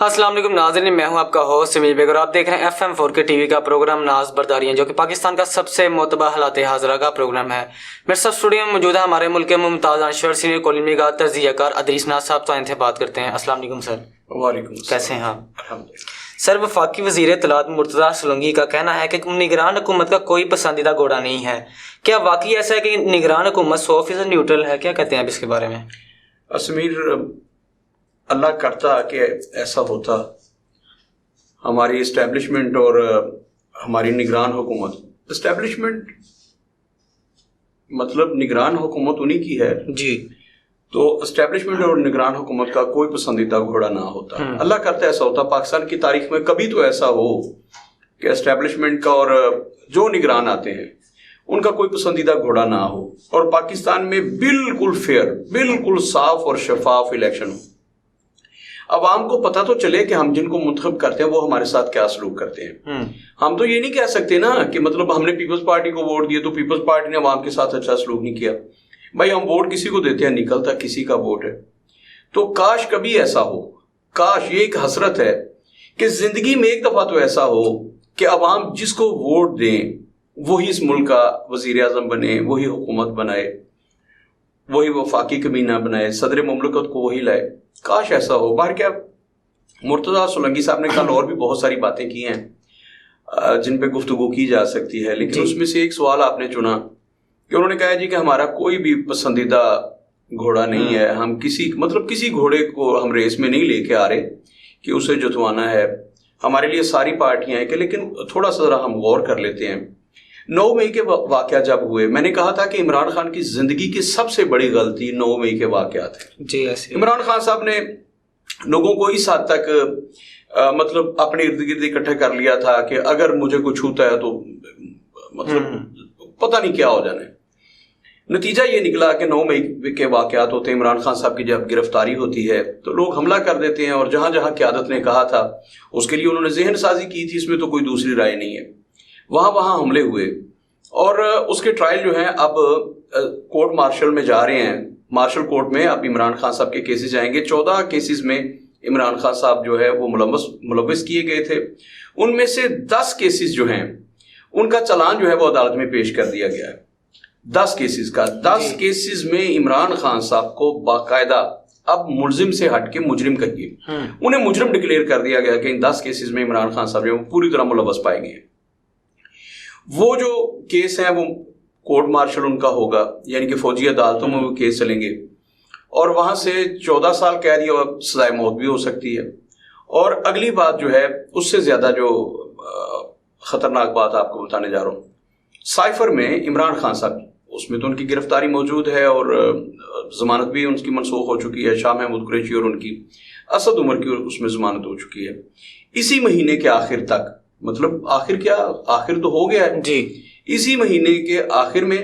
السلام علیکم ناظرین، میں ہوں آپ کا ہوسٹ سمیع بیگ اور آپ دیکھ رہے ہیں FM4 کے ٹی وی کا پروگرام ناز برداریاں، جو کہ پاکستان کا سب سے معتبر حالات حاضرہ کا پروگرام ہے۔ میرے ساتھ اسٹوڈیو میں موجود ہے ہمارے ملک کے ممتاز انشر سینئر کالم نگار تجزیہ کار ادریس ناز صاحب، تو ان سے بات کرتے ہیں۔ السلام علیکم سر۔ وعلیکم السلام۔ کیسے ہیں آپ؟ سر، وفاقی وزیر اطلاعات مرتضیٰ سولنگی کا کہنا ہے کہ نگران حکومت کا کوئی پسندیدہ گھوڑا نہیں ہے۔ کیا واقعی ایسا ہے کہ نگران حکومت 100% نیوٹرل ہے؟ کیا کہتے ہیں آپ اس کے بارے میں؟ اسمیر، اللہ کرتا کہ ایسا ہوتا۔ ہماری اسٹیبلشمنٹ اور ہماری نگران حکومت، اسٹیبلشمنٹ مطلب نگران حکومت انہی کی ہے جی، تو اسٹیبلشمنٹ اور نگران حکومت کا کوئی پسندیدہ گھوڑا نہ ہوتا۔ اللہ کرتا ایسا ہوتا۔ پاکستان کی تاریخ میں کبھی تو ایسا ہو کہ اسٹیبلشمنٹ کا اور جو نگران آتے ہیں ان کا کوئی پسندیدہ گھوڑا نہ ہو، اور پاکستان میں بالکل فیئر، بالکل صاف اور شفاف الیکشن ہو۔ عوام کو پتہ تو چلے کہ ہم جن کو منتخب کرتے ہیں وہ ہمارے ساتھ کیا سلوک کرتے ہیں۔ ہم تو یہ نہیں کہہ سکتے نا کہ مطلب ہم نے پیپلز پارٹی کو ووٹ دیے تو پیپلز پارٹی نے عوام کے ساتھ اچھا سلوک نہیں کیا۔ بھائی، ہم ووٹ کسی کو دیتے ہیں، نکلتا کسی کا ووٹ ہے۔ تو کاش کبھی ایسا ہو، کاش، یہ ایک حسرت ہے کہ زندگی میں ایک دفعہ تو ایسا ہو کہ عوام جس کو ووٹ دیں وہی اس ملک کا وزیر اعظم بنے، وہی حکومت بنائے، وہی وفاقی کابینہ بنائے، صدر مملکت کو وہی لائے۔ کاش ایسا ہو۔ باہر کیا، مرتضیٰ سولنگی صاحب نے کل اور بھی بہت ساری باتیں کی ہیں جن پہ گفتگو کی جا سکتی ہے، لیکن اس میں سے ایک سوال آپ نے چنا کہ انہوں نے کہا جی کہ ہمارا کوئی بھی پسندیدہ گھوڑا نہیں ہے، ہم کسی گھوڑے کو ہم ریس میں نہیں لے کے آ رہے کہ اسے جتوانا ہے۔ ہمارے لیے ساری پارٹیاں ہیں کہ، لیکن تھوڑا سا ذرا ہم غور کر لیتے ہیں۔ 9 مئی کے واقعہ جب ہوئے، میں نے کہا تھا کہ عمران خان کی زندگی کی سب سے بڑی غلطی 9 مئی کے واقعات ہیں۔ جی، ایسے عمران خان صاحب نے لوگوں کو اس حد تک مطلب اپنے ارد گرد اکٹھے کر لیا تھا کہ اگر مجھے کچھ چھوتا ہے تو مطلب پتہ نہیں کیا ہو جانا ہے۔ نتیجہ یہ نکلا کہ 9 مئی کے واقعات ہوتے ہیں، عمران خان صاحب کی جب گرفتاری ہوتی ہے تو لوگ حملہ کر دیتے ہیں، اور جہاں جہاں قیادت نے کہا تھا اس کے لیے انہوں نے ذہن سازی کی تھی، اس میں تو کوئی دوسری رائے نہیں ہے، وہاں حملے ہوئے، اور اس کے ٹرائل جو ہیں اب کورٹ مارشل میں جا رہے ہیں۔ مارشل کورٹ میں اب عمران خان صاحب کے کیسز جائیں گے۔ 14 کیسز میں عمران خان صاحب جو ہے وہ ملوث کیے گئے تھے، ان میں سے 10 کیسز جو ہیں ان کا چلان جو ہے وہ عدالت میں پیش کر دیا گیا ہے۔ 10 کیسز کا 10 کیسز میں عمران خان صاحب کو باقاعدہ اب ملزم سے ہٹ کے مجرم کہیے، انہیں مجرم ڈکلیئر کر دیا گیا کہ ان 10 کیسز میں عمران خان صاحب جو پوری طرح ملوث پائے گئے ہیں۔ وہ جو کیس ہیں وہ کورٹ مارشل ان کا ہوگا، یعنی کہ فوجی عدالتوں میں وہ کیس چلیں گے، اور وہاں سے 14 سال قید یا سزائے موت بھی ہو سکتی ہے۔ اور اگلی بات جو ہے اس سے زیادہ جو خطرناک بات آپ کو بتانے جا رہا ہوں، سائفر میں عمران خان صاحب، اس میں تو ان کی گرفتاری موجود ہے اور ضمانت بھی ان کی منسوخ ہو چکی ہے، شاہ محمود قریشی اور ان کی اسد عمر کی اس میں ضمانت ہو چکی ہے۔ اسی مہینے کے آخر تک، مطلب آخر کیا، آخر تو ہو گیا ہے جی، اسی مہینے کے آخر میں،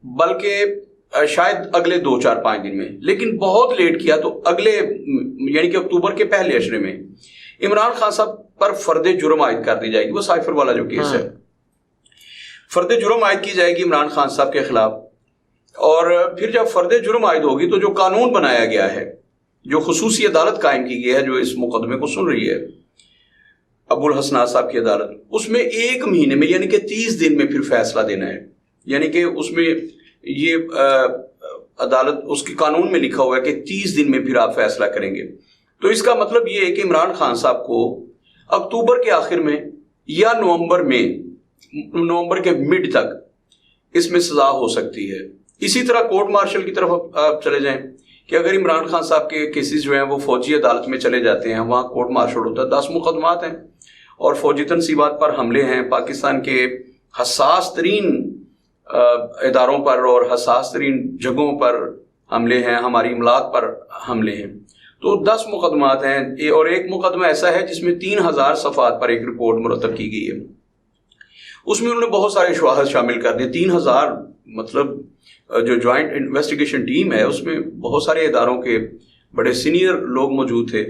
بلکہ شاید اگلے 2-4-5 دن میں، لیکن بہت لیٹ کیا تو اگلے یعنی کہ اکتوبر کے پہلے عشرے میں عمران خان صاحب پر فرد جرم عائد کر دی جائے گی۔ وہ سائفر والا جو کیس ہے، فرد جرم عائد کی جائے گی عمران خان صاحب کے خلاف، اور پھر جب فرد جرم عائد ہوگی تو جو قانون بنایا گیا ہے، جو خصوصی عدالت قائم کی گئی ہے جو اس مقدمے کو سن رہی ہے، ابو الحسنات صاحب کی عدالت، اس میں 1 مہینے میں یعنی کہ 30 دن میں پھر فیصلہ دینا ہے۔ یعنی کہ اس میں یہ عدالت، اس کے قانون میں لکھا ہوا ہے کہ 30 دن میں پھر آپ فیصلہ کریں گے۔ تو اس کا مطلب یہ ہے کہ عمران خان صاحب کو اکتوبر کے آخر میں یا نومبر کے مڈ تک اس میں سزا ہو سکتی ہے۔ اسی طرح کورٹ مارشل کی طرف آپ چلے جائیں کہ اگر عمران خان صاحب کے کیسز جو ہیں وہ فوجی عدالت میں چلے جاتے ہیں، وہاں کورٹ مارشل ہوتا ہے، 10 مقدمات ہیں اور فوجی تنصیبات پر حملے ہیں، پاکستان کے حساس ترین اداروں پر اور حساس ترین جگہوں پر حملے ہیں، ہماری املاک پر حملے ہیں، تو 10 مقدمات ہیں، اور ایک مقدمہ ایسا ہے جس میں 3000 صفحات پر ایک رپورٹ مرتب کی گئی ہے۔ اس میں انہوں نے بہت سارے شواہد شامل کر دیے۔ 3000 مطلب جو جوائنٹ انویسٹیگیشن ٹیم ہے اس میں بہت سارے اداروں کے بڑے سینئر لوگ موجود تھے،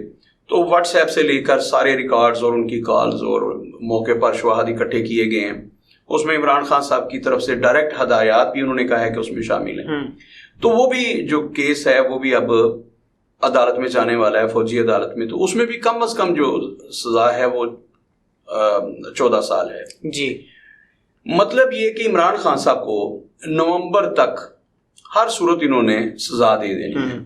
تو واٹس ایپ سے لے کر سارے ریکارڈز اور ان کی کالز اور موقع پر شواہد اکٹھے کیے گئے ہیں۔ اس میں عمران خان صاحب کی طرف سے ڈائریکٹ ہدایات بھی انہوں نے کہا ہے کہ اس میں شامل ہیں۔ تو وہ بھی جو کیس ہے وہ بھی اب عدالت میں جانے والا ہے، فوجی عدالت میں، تو اس میں بھی کم از کم جو سزا ہے وہ 14 سال ہے. جی. مطلب یہ کہ عمران خان صاحب کو نومبر تک ہر صورت انہوں نے سزا دے دینی ہے.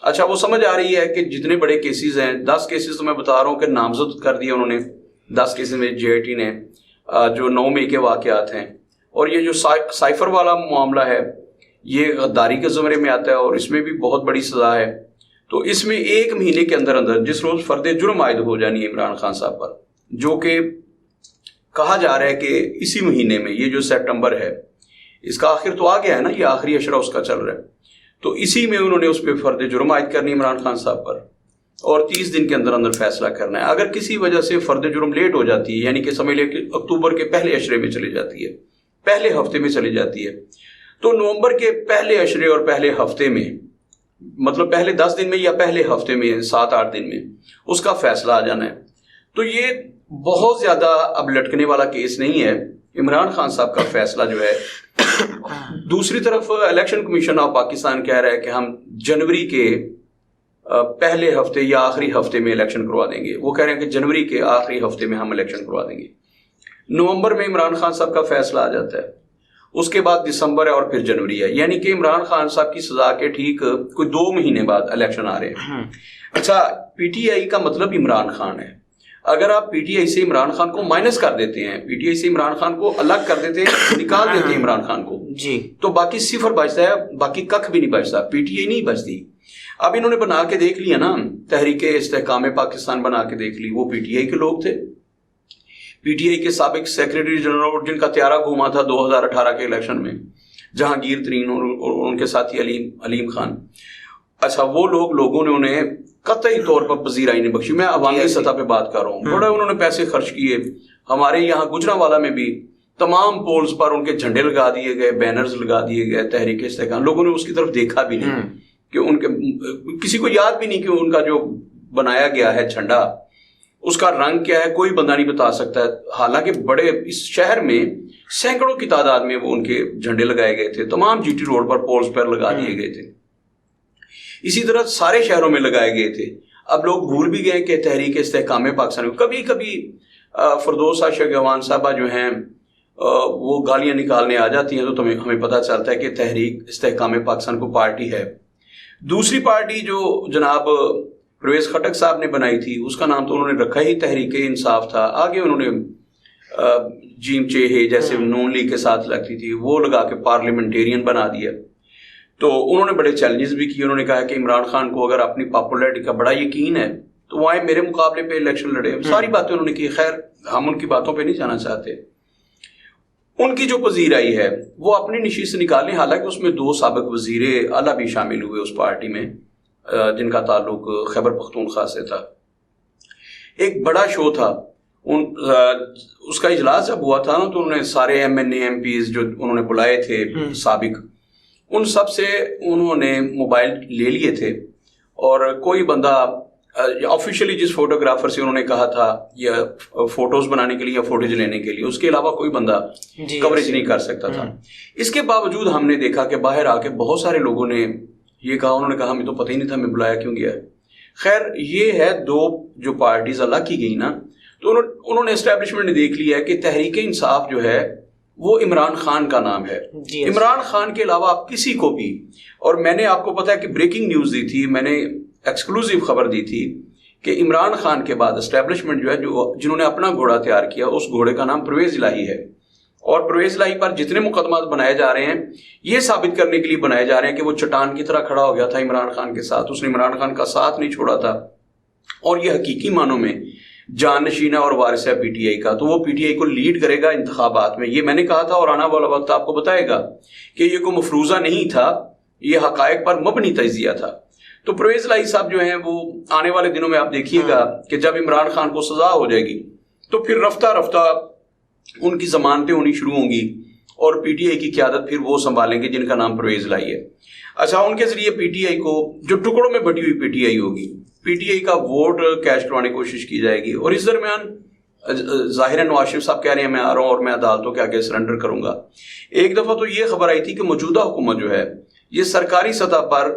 اچھا، وہ سمجھ آ رہی ہے کہ جتنے بڑے کیسز ہیں، 10 کیسز تو میں بتا رہا ہوں کہ نامزد کر دیا انہوں نے 10 کیسز میں JIT نے، جو 9 مئی کے واقعات ہیں. اور یہ جو سائفر والا معاملہ ہے یہ غداری کے زمرے میں آتا ہے اور اس میں بھی بہت بڑی سزا ہے. تو اس میں 1 مہینے کے اندر اندر جس روز فرد جرم عائد ہو جانی ہے عمران خان صاحب پر، جو کہ کہا جا رہا ہے کہ اسی مہینے میں، یہ جو سپٹمبر ہے اس کا آخر تو آ گیا ہے نا، یہ آخری اشرہ اس کا چل رہا ہے، تو اسی میں انہوں نے اس پہ فرد جرم عائد کرنی عمران خان صاحب پر اور 30 دن کے اندر اندر فیصلہ کرنا ہے. اگر کسی وجہ سے فرد جرم لیٹ ہو جاتی ہے، یعنی کہ سمجھ لیں کہ اکتوبر کے پہلے اشرے میں چلی جاتی ہے، پہلے ہفتے میں چلی جاتی ہے، تو نومبر کے پہلے اشرے اور پہلے ہفتے میں، مطلب پہلے 10 دن میں یا پہلے ہفتے میں 7-8 دن میں اس کا فیصلہ آ جانا ہے. تو یہ بہت زیادہ اب لٹکنے والا کیس نہیں ہے عمران خان صاحب کا فیصلہ جو ہے. دوسری طرف الیکشن کمیشن آف پاکستان کہہ رہا ہے کہ ہم جنوری کے پہلے ہفتے یا آخری ہفتے میں الیکشن کروا دیں گے. وہ کہہ رہے ہیں کہ جنوری کے آخری ہفتے میں ہم الیکشن کروا دیں گے. نومبر میں عمران خان صاحب کا فیصلہ آ جاتا ہے، اس کے بعد دسمبر ہے اور پھر جنوری ہے، یعنی کہ عمران خان صاحب کی سزا کے ٹھیک کوئی 2 مہینے بعد الیکشن آ رہے ہیں. اچھا، PTI کا مطلب عمران خان ہے. اگر آپ PTI سے عمران خان کو مائنس کر دیتے ہیں، PTI سے عمران خان کو الگ کر دیتے ہیں، نکال دیتے ہیں عمران خان کو، جی، تو باقی صفر بچتا ہے، باقی ککھ بھی نہیں بچتا، PTI نہیں بچتی. اب انہوں نے بنا کے دیکھ لیا نا، تحریک استحکام پاکستان بنا کے دیکھ لی، وہ PTI کے لوگ تھے. PTI کے سابق سیکریٹری جنرل جن کا تیارہ گھوما تھا 2018 کے الیکشن میں، جہانگیر ترین اور ان کے ساتھی علیم خان. اچھا، وہ لوگوں نے انہیں قطعی طور پر پذیرائی نہیں بخشی. میں عوامی سطح پہ بات کر رہا ہوں، بڑا انہوں نے پیسے خرچ کیے. ہمارے یہاں گجرانوالہ میں بھی تمام پولز پر ان کے جھنڈے لگا دیے گئے، بینرز لگا دیے گئے تحریک استحکام. لوگوں نے اس کی طرف دیکھا بھی نہیں کہ ان کے، کسی کو یاد بھی نہیں کہ ان کا جو بنایا گیا ہے جھنڈا اس کا رنگ کیا ہے، کوئی بندہ نہیں بتا سکتا ہے. حالانکہ بڑے اس شہر میں سینکڑوں کی تعداد میں وہ ان کے جھنڈے لگائے گئے تھے، تمام GT روڈ پر پولز پر لگا دیے گئے تھے. اسی طرح سارے شہروں میں لگائے گئے تھے. اب لوگ بھول بھی گئے کہ تحریک استحکام پاکستان، کبھی کبھی فردوس عائشہ گوان صاحبہ جو ہیں وہ گالیاں نکالنے آ جاتی ہیں تو ہمیں پتہ چلتا ہے کہ تحریک استحکام پاکستان کو پارٹی ہے. دوسری پارٹی جو جناب پرویز خٹک صاحب نے بنائی تھی اس کا نام تو انہوں نے رکھا ہی تحریک انصاف تھا. آگے انہوں نے جیم چیہے جیسے نون لیگ کے ساتھ لگتی تھی وہ لگا کے پارلیمنٹیرین بنا دیا. تو انہوں نے بڑے چیلنجز بھی کیے. انہوں نے کہا کہ عمران خان کو اگر اپنی پاپولیرٹی کا بڑا یقین ہے تو وہ آئے میرے مقابلے پہ الیکشن لڑے. ساری باتیں انہوں نے کی. خیر، ہم ان کی باتوں پہ نہیں جانا چاہتے. ان کی جو پذیرائی ہے وہ اپنی نشست سے نکالیں. حالانکہ اس میں 2 سابق وزیر اعلیٰ بھی شامل ہوئے اس پارٹی میں جن کا تعلق خیبر پختونخوا سے تھا. ایک بڑا شو تھا اس کا اجلاس جب ہوا تھا نا تو انہوں نے سارے MNA MPs جو انہوں نے بلائے تھے سابق، ان سب سے انہوں نے موبائل لے لیے تھے اور کوئی بندہ آفیشیلی جس فوٹوگرافر سے انہوں نے کہا تھا یا فوٹوز بنانے کے لیے یا فوٹیج لینے کے لیے، اس کے علاوہ کوئی بندہ کوریج نہیں کر سکتا تھا. اس کے باوجود ہم نے دیکھا کہ باہر آ کے بہت سارے لوگوں نے یہ کہا، انہوں نے کہا ہمیں تو پتہ ہی نہیں تھا ہمیں بلایا کیوں گیا ہے. خیر، یہ ہے 2 جو پارٹیز الگ کی گئی نا، تو انہوں نے اسٹیبلشمنٹ نے دیکھ لیا ہے کہ تحریک انصاف جو ہے وہ عمران خان کا نام ہے. عمران خان کے علاوہ آپ کسی کو بھی، اور میں نے آپ کو پتا ہے کہ بریکنگ نیوز دی تھی، میں نے ایکسکلوزیو خبر دی تھی کہ عمران خان کے بعد اسٹیبلشمنٹ جو ہے جنہوں نے اپنا گھوڑا تیار کیا اس گھوڑے کا نام پرویز الہی ہے. اور پرویز الہی پر جتنے مقدمات بنائے جا رہے ہیں یہ ثابت کرنے کے لیے بنائے جا رہے ہیں کہ وہ چٹان کی طرح کھڑا ہو گیا تھا عمران خان کے ساتھ، اس نے عمران خان کا ساتھ نہیں چھوڑا تھا، اور یہ حقیقی معنوں میں جانشین اور وارث ہے PTI کا. تو وہ PTI کو لیڈ کرے گا انتخابات میں. یہ میں نے کہا تھا اور آنا والا وقت آپ کو بتائے گا کہ یہ کوئی مفروضہ نہیں تھا، یہ حقائق پر مبنی تجزیہ تھا. تو پرویز الہی صاحب جو ہیں وہ آنے والے دنوں میں آپ دیکھیے گا کہ جب عمران خان کو سزا ہو جائے گی تو پھر رفتہ رفتہ ان کی ضمانتیں ہونی شروع ہوں گی اور PTI کی قیادت پھر وہ سنبھالیں گے جن کا نام پرویز الہی ہے. اچھا، ان کے ذریعے PTI کو جو ٹکڑوں میں بٹی ہوئی PTI ہوگی، PTI کا ووٹ کیش کروانے کی کوشش کی جائے گی. اور اس درمیان ظاہر نواز شریف صاحب کہہ رہے ہیں میں آ رہا ہوں اور میں عدالتوں کے آگے سرنڈر کروں گا. ایک دفعہ تو یہ خبر آئی تھی کہ موجودہ حکومت جو ہے یہ سرکاری سطح پر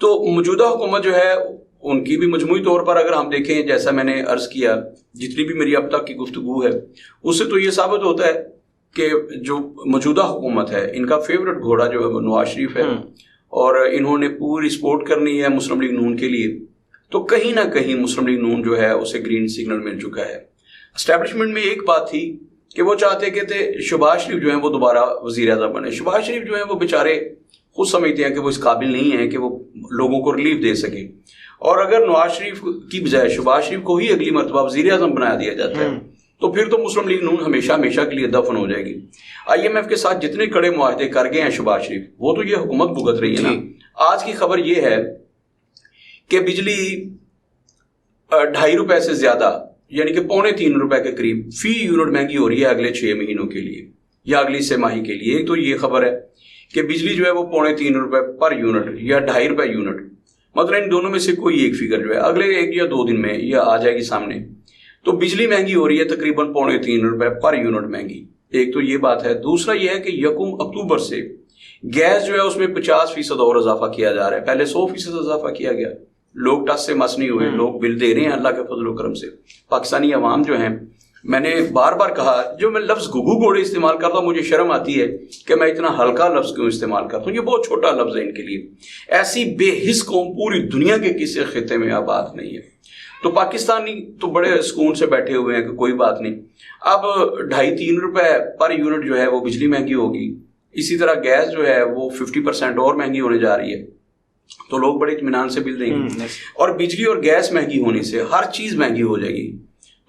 تو موجودہ حکومت جو ہے ان کی بھی مجموعی طور پر اگر ہم دیکھیں، جیسا میں نے عرض کیا، جتنی بھی میری اب تک کی گفتگو ہے اس سے تو یہ ثابت ہوتا ہے کہ جو موجودہ حکومت ہے ان کا فیورٹ گھوڑا جو ہے وہ نواز شریف ہے، اور انہوں نے پوری سپورٹ کرنی ہے مسلم لیگ نون کے لیے، تو کہیں نہ کہیں مسلم لیگ نون جو ہے اسے گرین سگنل مل چکا ہے۔ اسٹیبلشمنٹ میں ایک بات تھی کہ وہ چاہتے کہ شہباز شریف جو ہیں وہ دوبارہ وزیر اعظم بنے۔ شہباز شریف جو ہیں وہ بیچارے خود سمجھتے ہیں کہ وہ اس قابل نہیں ہیں کہ وہ لوگوں کو ریلیف دے سکے، اور اگر نواز شریف کی بجائے شہباز شریف کو ہی اگلی مرتبہ وزیر اعظم بنا دیا جاتا ہے تو پھر تو مسلم لیگ نون ہمیشہ ہمیشہ کے لیے دفن ہو جائے گی۔ آئی ایم ایف کے ساتھ جتنے کڑے معاہدے کر گئے ہیں شہباز شریف، وہ تو یہ حکومت بھگت رہی ہے نا۔ آج کی خبر یہ ہے کہ بجلی 2.5 روپے سے زیادہ، یعنی کہ 3.25 روپے کے قریب فی یونٹ مہنگی ہو رہی ہے اگلے 6 مہینوں کے لیے یا اگلی 6 ماہی کے لیے۔ ایک تو یہ خبر ہے کہ بجلی جو ہے وہ 3.25 روپے پر یونٹ یا 2.5 روپے یونٹ، مطلب ان دونوں میں سے کوئی ایک فگر جو ہے اگلے 1 یا 2 دن میں یہ آ جائے گی سامنے۔ تو بجلی مہنگی ہو رہی ہے تقریباً 3.25 روپے پر یونٹ مہنگی، ایک تو یہ بات ہے۔ دوسرا یہ ہے کہ 1 اکتوبر سے گیس جو ہے اس میں 50% اور اضافہ کیا جا رہا ہے، پہلے 100% اضافہ کیا گیا، لوگ ٹس سے مس نہیں ہوئے، لوگ بل دے رہے ہیں اللہ کے فضل و کرم سے۔ پاکستانی عوام جو ہیں، میں نے بار بار کہا، جو میں لفظ گگو گھوڑے استعمال کرتا ہوں مجھے شرم آتی ہے کہ میں اتنا ہلکا لفظ کیوں استعمال کرتا ہوں، یہ بہت چھوٹا لفظ ہے ان کے لیے۔ ایسی بے حس قوم پوری دنیا کے کسی خطے میں آباد نہیں ہے۔ تو پاکستانی تو بڑے سکون سے بیٹھے ہوئے ہیں کہ کوئی بات نہیں، اب 2.5-3 روپے پر یونٹ جو ہے وہ بجلی مہنگی ہوگی، اسی طرح گیس جو ہے وہ 50% اور مہنگی ہونے جا رہی ہے، تو لوگ بڑے اطمینان سے بل دیں گے، اور بجلی اور گیس مہنگی ہونے سے ہر چیز مہنگی ہو جائے گی۔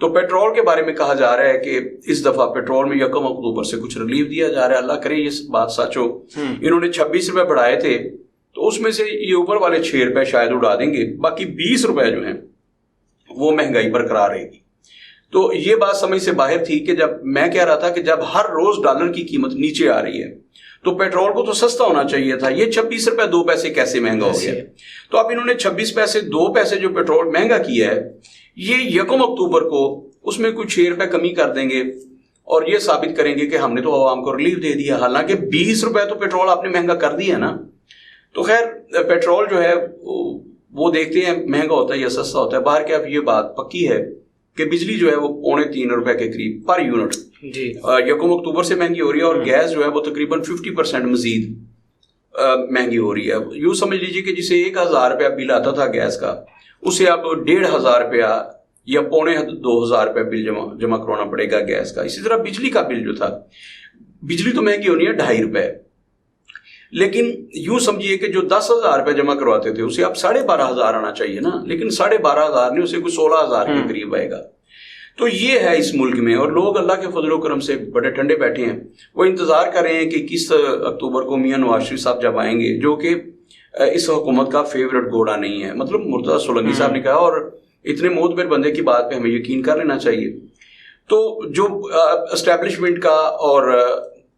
تو پیٹرول کے بارے میں کہا جا رہا ہے کہ اس دفعہ پیٹرول میں 1 اکتوبر سے کچھ ریلیف دیا جا رہا ہے، اللہ کرے یہ بات سچ ہو۔ انہوں نے 26 روپے بڑھائے تھے، تو اس میں سے یہ اوپر والے 6 روپے شاید اڑا دیں گے، باقی 20 روپے جو ہیں وہ مہنگائی برقرار رہے گی۔ تو یہ بات سمجھ سے باہر تھی کہ جب میں کہہ رہا تھا کہ جب ہر روز ڈالر کی قیمت نیچے آ رہی ہے تو پیٹرول کو تو سستا ہونا چاہیے تھا، یہ 26 روپے 2 پیسے کیسے مہنگا ہو گیا؟ تو اب انہوں نے 26 پیسے 2 پیسے جو پیٹرول مہنگا کیا ہے، یہ 1 اکتوبر کو اس میں کچھ 6 روپے کمی کر دیں گے اور یہ ثابت کریں گے کہ ہم نے تو عوام کو ریلیف دے دیا، حالانکہ 20 روپے تو پیٹرول آپ نے مہنگا کر دیا نا۔ تو خیر پیٹرول جو ہے وہ دیکھتے ہیں مہنگا ہوتا ہے یا سستا ہوتا ہے، باہر کے اب یہ بات پکی ہے کہ بجلی جو ہے وہ 3.25 روپے کے قریب پر یونٹ 1 اکتوبر سے مہنگی ہو رہی ہے، اور گیس جو ہے وہ تقریباً 50% مزید مہنگی ہو رہی ہے۔ یوں سمجھ لیجیے کہ جسے 1000 روپیہ بل آتا تھا گیس کا، اسے اب 1500 روپیہ یا 2500 روپے بل جمع کروانا پڑے گا گیس کا۔ اسی طرح بجلی کا بل جو تھا، بجلی تو مہنگی ہونی ہے 2.5 روپے، لیکن یوں سمجھیے کہ جو 10,000 روپے جمع کرواتے تھے اسے اب 12,500 آنا چاہیے نا، لیکن 12,500 نہیں، اسے کوئی 16,000 کے قریب آئے گا۔ تو یہ ہے اس ملک میں، اور لوگ اللہ کے فضل و کرم سے بڑے ٹھنڈے بیٹھے ہیں، وہ انتظار کر رہے ہیں کہ 21 اکتوبر کو میاں نواز شریف صاحب جب آئیں گے، جو کہ اس حکومت کا فیورٹ گھوڑا نہیں ہے، مطلب مرتضی سولنگی صاحب نے کہا، اور اتنے معتبر بندے کی بات پہ ہمیں یقین کر لینا چاہیے۔ تو جو اسٹیبلشمنٹ کا اور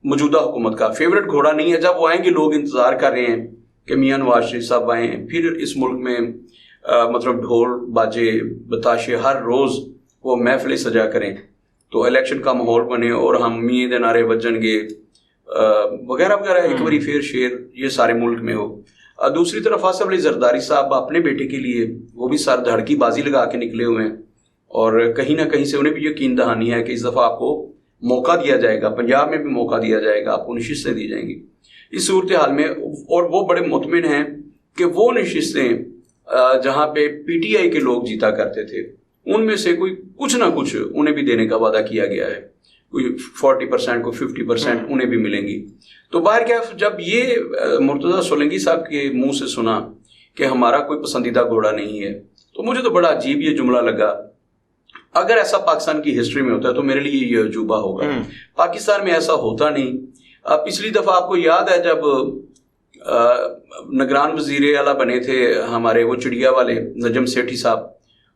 موجودہ حکومت کا فیورٹ گھوڑا نہیں ہے، جب وہ آئیں گے لوگ انتظار کر رہے ہیں کہ میاں نواز شریف صاحب آئیں، پھر اس ملک میں مطلب ڈھول باجے بتاشے ہر روز وہ محفلیں سجا کریں، تو الیکشن کا ماحول بنے اور ہم میاں دے نعرے بجن گے وغیرہ وغیرہ، ایک باری پھر شیر یہ سارے ملک میں ہو۔ دوسری طرف آصف علی زرداری صاحب اپنے بیٹے کے لیے وہ بھی سر دھڑ کی بازی لگا کے نکلے ہوئے ہیں، اور کہیں نہ کہیں سے انہیں بھی یقین دہانی ہے کہ اس دفعہ آپ کو موقع دیا جائے گا، پنجاب میں بھی موقع دیا جائے گا، آپ کو نشستیں دی جائیں گی اس صورتحال میں۔ اور وہ بڑے مطمئن ہیں کہ وہ نشستیں جہاں پہ پی ٹی آئی کے لوگ جیتا کرتے تھے، ان میں سے کوئی کچھ نہ کچھ انہیں بھی دینے کا وعدہ کیا گیا ہے، کوئی 40% کو 50% انہیں بھی ملیں گی۔ تو باہر کیا جب یہ مرتضی سولنگی صاحب کے منہ سے سنا کہ ہمارا کوئی پسندیدہ گھوڑا نہیں ہے، تو مجھے تو بڑا عجیب یہ جملہ لگا۔ اگر ایسا پاکستان کی ہسٹری میں ہوتا ہے تو میرے لیے یہ عجوبہ ہوگا، پاکستان میں ایسا ہوتا نہیں۔ پچھلی دفعہ آپ کو یاد ہے جب نگران وزیر اعلیٰ بنے تھے ہمارے وہ چڑیا والے نجم سیٹھی صاحب،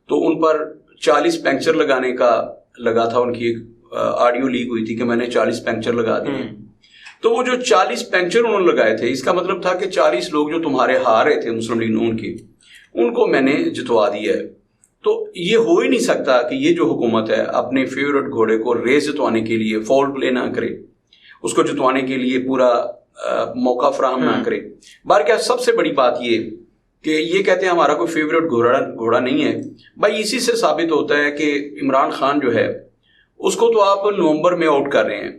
تو ان پر 40 پنکچر لگانے کا لگا تھا، ان کی ایک آڈیو لیک ہوئی تھی کہ میں نے 40 پنکچر لگا دیے۔ تو وہ جو 40 پنکچر انہوں نے لگائے تھے، اس کا مطلب تھا کہ 40 لوگ جو تمہارے ہار رہے تھے مسلم لیگ نون کے، ان کو میں نے جتوا دیا ہے۔ تو یہ ہو ہی نہیں سکتا کہ یہ جو حکومت ہے اپنے فیورٹ گھوڑے کو ریس جتوانے کے لیے فول پلے نہ کرے، اس کو جتوانے کے لیے پورا موقع فراہم نہ کرے۔ بار کیا سب سے بڑی بات یہ کہ یہ کہتے ہیں ہمارا کوئی فیوریٹ گھوڑا نہیں ہے. بھائی اسی سے ثابت ہوتا ہے کہ عمران خان جو ہے اس کو تو آپ نومبر میں آؤٹ کر رہے ہیں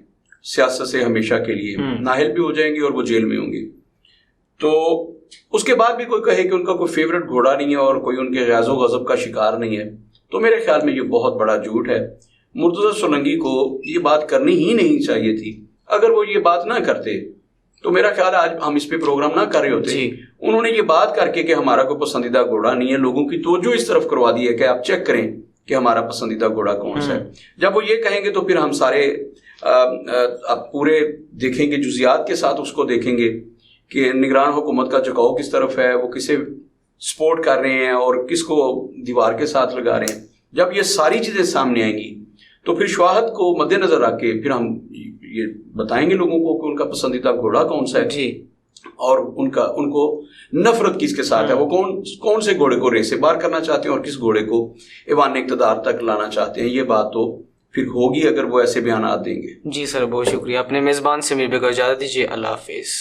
سیاست سے ہمیشہ کے لیے, نااہل بھی ہو جائیں گے اور وہ جیل میں ہوں گے. تو اس کے بعد بھی کوئی کہے کہ ان کا کوئی فیوریٹ گھوڑا نہیں ہے اور کوئی ان کے غیظ و غضب کا شکار نہیں ہے, تو میرے خیال میں یہ بہت بڑا جھوٹ ہے. مرتضی سولنگی کو یہ بات کرنی ہی نہیں چاہیے تھی. اگر وہ یہ بات نہ کرتے تو میرا خیال ہے آج ہم اس پہ پروگرام نہ کر رہے ہوتے. انہوں نے یہ بات کر کے کہ ہمارا کوئی پسندیدہ گھوڑا نہیں ہے, لوگوں کی توجہ اس طرف کروا دی ہے کہ آپ چیک کریں کہ ہمارا پسندیدہ گھوڑا کون سا ہے. جب وہ یہ کہیں گے تو پھر ہم سارے پورے دیکھیں گے, جزیات کے ساتھ اس کو دیکھیں گے کہ نگران حکومت کا جھکاؤ کس طرف ہے, وہ کسے سپورٹ کر رہے ہیں اور کس کو دیوار کے ساتھ لگا رہے ہیں. جب یہ ساری چیزیں سامنے آئیں گی تو پھر شواہد کو مد نظر رکھ کے پھر ہم یہ بتائیں گے لوگوں کو کہ ان کا پسندیدہ گھوڑا کون سا ہے اور ان کو نفرت کس کے ساتھ ہے, وہ کون سے گھوڑے کو ریس سے باہر کرنا چاہتے ہیں اور کس گھوڑے کو ایوان اقتدار تک لانا چاہتے ہیں. یہ بات تو پھر ہوگی اگر وہ ایسے بیانات دیں گے. جی سر, بہت شکریہ. اپنے میزبان سمیر بے کو اجازت دیجیے. اللہ حافظ.